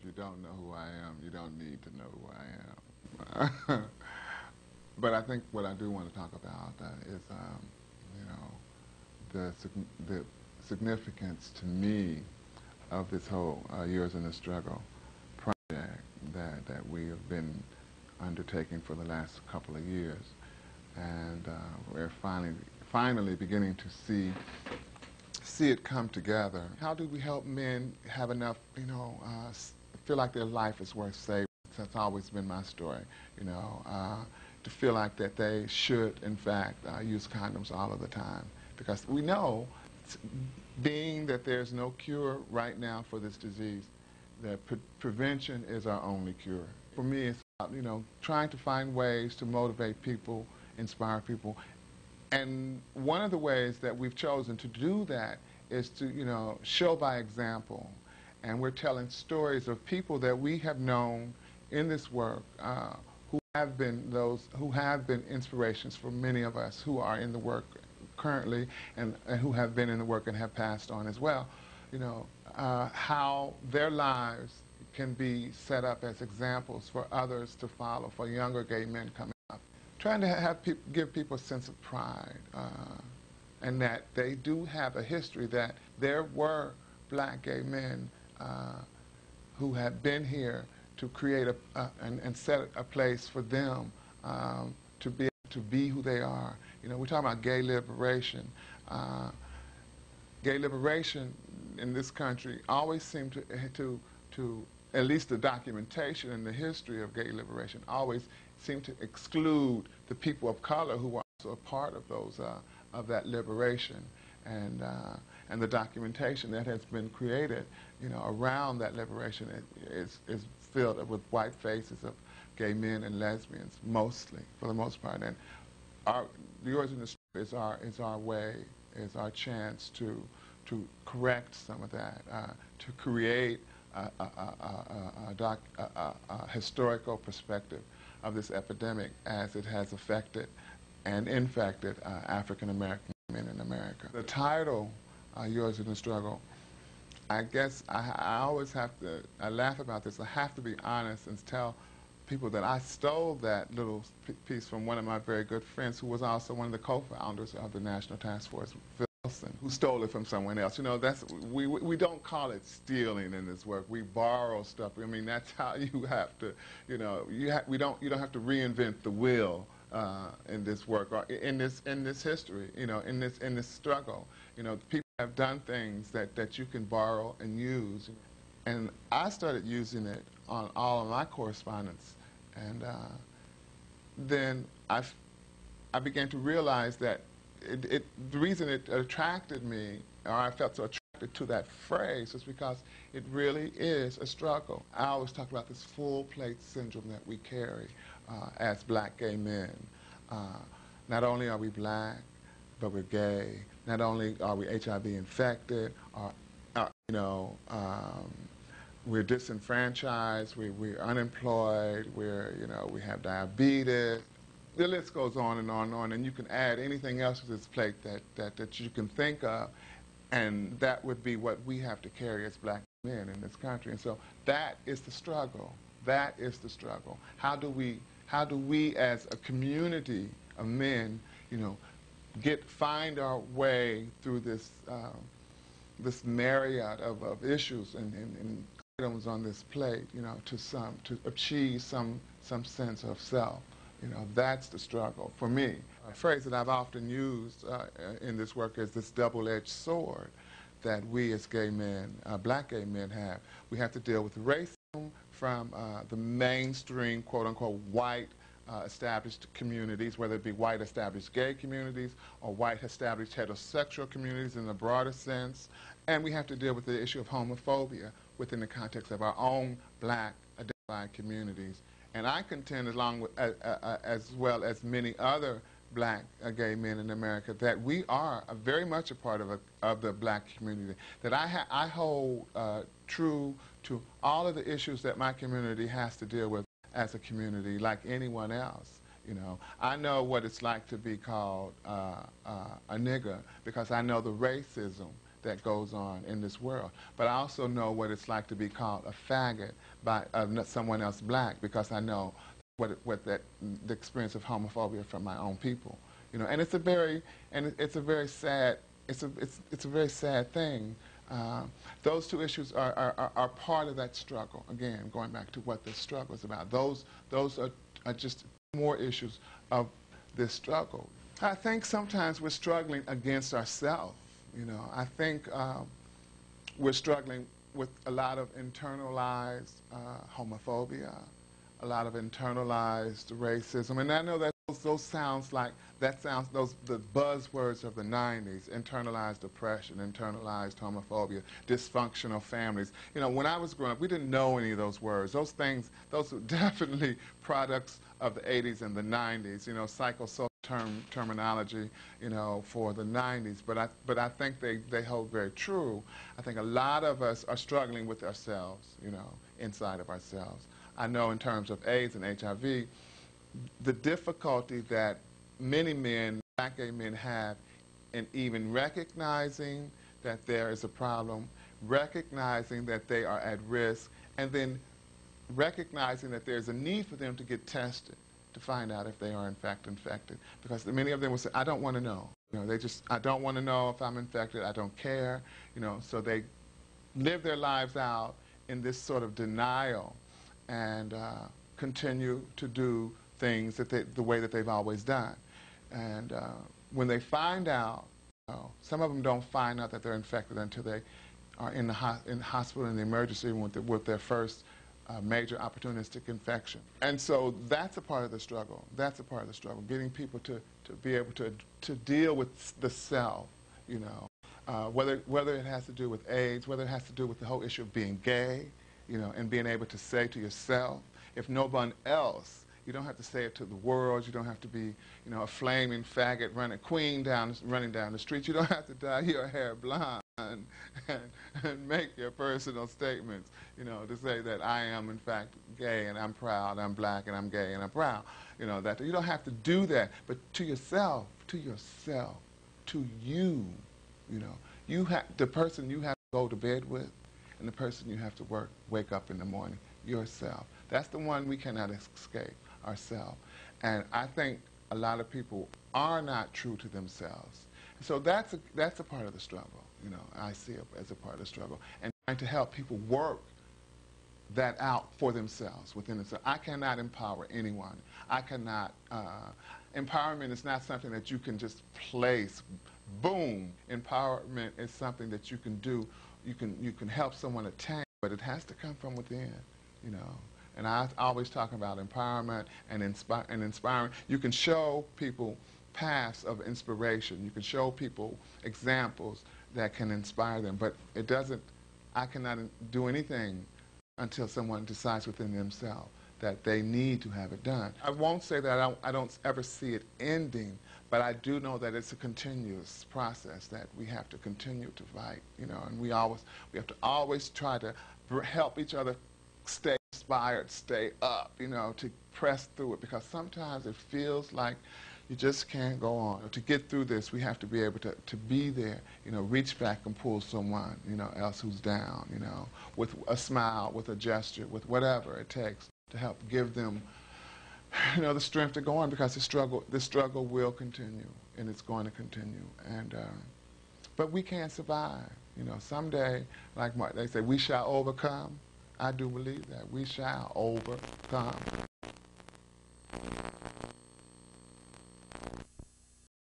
you don't know who I am, you don't need to know who I am. But I think what I do want to talk about is, you know, the significance to me of this whole Years in the Struggle project that we have been undertaking for the last couple of years, and we're finally beginning to see it come together. How do we help men have enough, you know, feel like their life is worth saving? That's always been my story, you know, to feel like that they should, in fact, use condoms all of the time. Because we know, being that there's no cure right now for this disease, that prevention is our only cure. For me, it's about, you know, trying to find ways to motivate people, inspire people. And one of the ways that we've chosen to do that is to, you know, show by example. And we're telling stories of people that we have known in this work who have been inspirations for many of us who are in the work currently and who have been in the work and have passed on as well. You know, how their lives can be set up as examples for others to follow, for younger gay men coming up. Trying to have give people a sense of pride, and that they do have a history, that there were black gay men who have been here to create and set a place for them to be who they are. You know, we're talking about gay liberation. Gay liberation in this country always seemed to at least the documentation and the history of gay liberation always seemed to exclude the people of color who were also a part of those of that liberation, and the documentation that has been created, you know, around that liberation is filled with white faces of gay men and lesbians, mostly, for the most part. And Yours in the Struggle is our way, is our chance to correct some of that, to create a historical perspective of this epidemic as it has affected and infected African American men in America. The title, Yours in the Struggle, I guess I always have to, I laugh about this, I have to be honest and tell people that I stole that little piece from one of my very good friends who was also one of the co-founders of the National Task Force, who stole it from someone else. You know, that's we don't call it stealing in this work. We borrow stuff. I mean, that's how you have to, you know, you don't have to reinvent the wheel in this work or in this history. You know, in this struggle. You know, people have done things that you can borrow and use. And I started using it on all of my correspondence, and then I began to realize that the reason it attracted me, or I felt so attracted to that phrase, is because it really is a struggle. I always talk about this full plate syndrome that we carry as black gay men. Not only are we black, but we're gay. Not only are we HIV infected, or you know, we're disenfranchised, we're unemployed, you know, we have diabetes. The list goes on and on and on, and you can add anything else to this plate that you can think of, and that would be what we have to carry as black men in this country. And so that is the struggle. That is the struggle. How do we as a community of men, you know, find our way through this this myriad of issues and items on this plate, you know, to achieve some sense of self. You know, that's the struggle for me. A phrase that I've often used in this work is this double-edged sword that we as gay men, black gay men, have. We have to deal with racism from the mainstream, quote-unquote, white established communities, whether it be white established gay communities or white established heterosexual communities in the broader sense. And we have to deal with the issue of homophobia within the context of our own black identified communities. And I contend, along with, as well as many other black gay men in America, that we are very much a part of the black community. That I hold true to all of the issues that my community has to deal with as a community, like anyone else. You know, I know what it's like to be called a nigger because I know the racism that goes on in this world. But I also know what it's like to be called a faggot by someone else black, because I know the experience of homophobia from my own people. You know, and it's a very sad thing. Those two issues are part of that struggle. Again, going back to what this struggle is about. Those are just more issues of this struggle. I think sometimes we're struggling against ourselves. You know, I think we're struggling with a lot of internalized homophobia, a lot of internalized racism, and I know that those sounds like the buzzwords of the 90s: internalized oppression, internalized homophobia, dysfunctional families. You know, when I was growing up, we didn't know any of those words. Those were definitely products of the 80s and the 90s. You know, psychosocial terminology, you know, for the 90s. But I think they hold very true. I think a lot of us are struggling with ourselves, you know, inside of ourselves. I know in terms of AIDS and HIV, the difficulty that many men, black gay men, have in even recognizing that there is a problem, recognizing that they are at risk, and then recognizing that there's a need for them to get tested to find out if they are in fact infected. Because many of them will say, I don't want to know. You know, I don't want to know if I'm infected, I don't care. You know, so they live their lives out in this sort of denial and continue to do things the way that they've always done. And when they find out, you know, some of them don't find out that they're infected until they are in the hospital in the emergency room with their first major opportunistic infection. And so that's a part of the struggle. That's a part of the struggle, getting people to be able to deal with the self, you know, whether it has to do with AIDS, whether it has to do with the whole issue of being gay, you know, and being able to say to yourself, if no one else, you don't have to say it to the world. You don't have to be, you know, a flaming faggot running down the street. You don't have to dye your hair blonde and make your personal statements, you know, to say that I am in fact gay and I'm proud, I'm black and I'm gay and I'm proud. You know, that you don't have to do that, but to yourself, to you, you know, the person you have to go to bed with and the person you have to wake up in the morning, yourself. That's the one we cannot escape, ourselves. And I think a lot of people are not true to themselves. So that's a part of the struggle, you know, I see it as a part of the struggle. And trying to help people work that out for themselves, within themselves. I cannot empower anyone. I cannot, empowerment is not something that you can just place, boom. Empowerment is something that you can do, you can help someone attain, but it has to come from within, you know. And I always talk about empowerment and inspiring. You can show people paths of inspiration. You can show people examples that can inspire them, but I cannot do anything until someone decides within themselves that they need to have it done. I won't say that I don't ever see it ending, but I do know that it's a continuous process that we have to continue to fight, you know, and we have to always try to help each other stay inspired, stay up, you know, to press through it, because sometimes it feels like you just can't go on. To get through this, we have to be able to be there, you know, reach back and pull someone, you know, else who's down, you know, with a smile, with a gesture, with whatever it takes to help give them, you know, the strength to go on, because the struggle will continue, and it's going to continue. And but we can't survive, you know. Someday, like they say, we shall overcome. I do believe that we shall overcome.